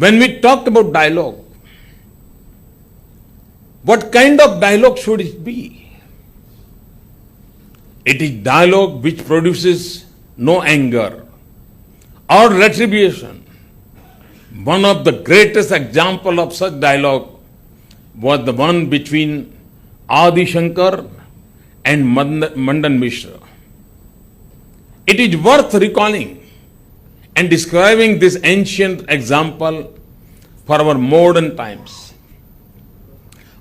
When we talked about dialogue, what kind of dialogue should it be? It is dialogue which produces no anger or retribution. One of the greatest examples of such dialogue was the one between Adi Shankar and Mandan Mishra. It is worth recalling and describing this ancient example for our modern times.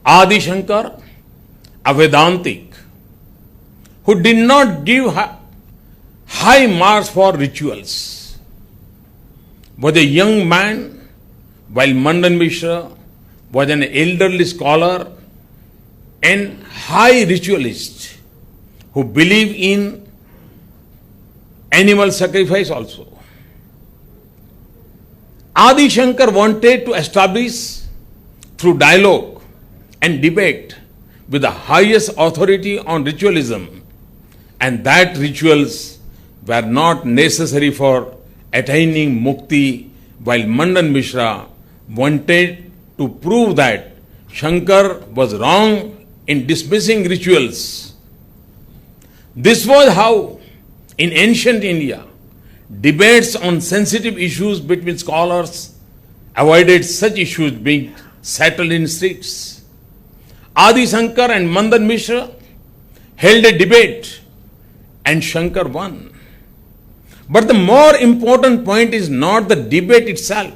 Adi Shankar, a Vedantic, who did not give high marks for rituals, was a young man, while Mandan Mishra was an elderly scholar and high ritualist who believed in animal sacrifice also. Adi Shankar wanted to establish through dialogue and debate with the highest authority on ritualism, and that rituals were not necessary for attaining mukti, while Mandan Mishra wanted to prove that Shankar was wrong in dismissing rituals. This was how, in ancient India, debates on sensitive issues between scholars avoided such issues being settled in streets. Adi Shankar and Mandan Mishra held a debate and Shankar won. But the more important point is not the debate itself,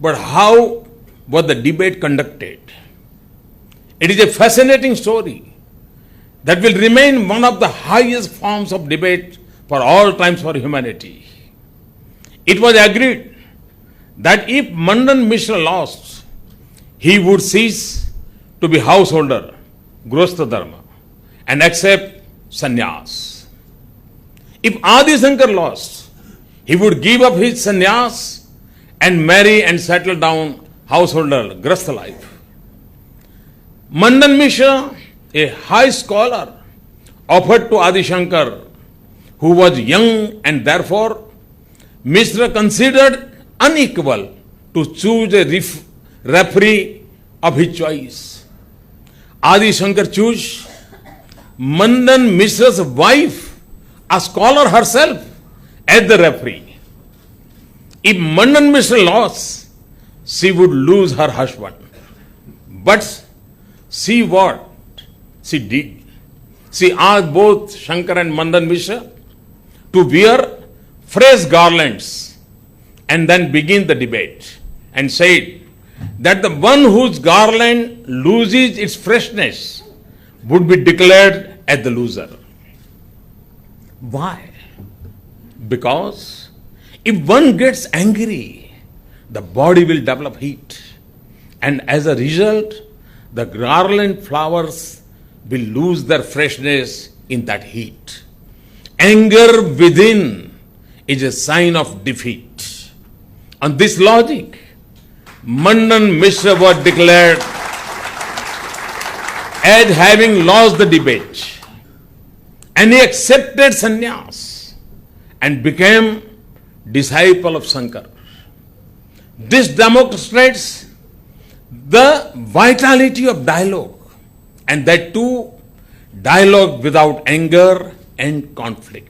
but how was the debate conducted. It is a fascinating story that will remain one of the highest forms of debate for all times for humanity. It was agreed that if Mandan Mishra lost, he would cease to be householder, Grihastha Dharma, and accept sannyas. If Adi Shankar lost, he would give up his sannyas and marry and settle down householder, Grihastha life. Mandan Mishra, a high scholar, offered to Adi Shankar, who was young and therefore Mishra considered unequal to choose a referee of his choice. Adi Shankar chose Mandan Mishra's wife, a scholar herself, as the referee. If Mandan Mishra lost, she would lose her husband. But see what she did. She asked both Shankar and Mandan Mishra to wear fresh garlands and then begin the debate, and said that the one whose garland loses its freshness would be declared as the loser. Why? Because if one gets angry, the body will develop heat, and as a result, the garland flowers will lose their freshness in that heat. Anger within is a sign of defeat. On this logic, Mandan Mishra was declared as having lost the debate, and he accepted sannyas and became disciple of Shankar. This demonstrates the vitality of dialogue, and that too, dialogue without anger and conflict.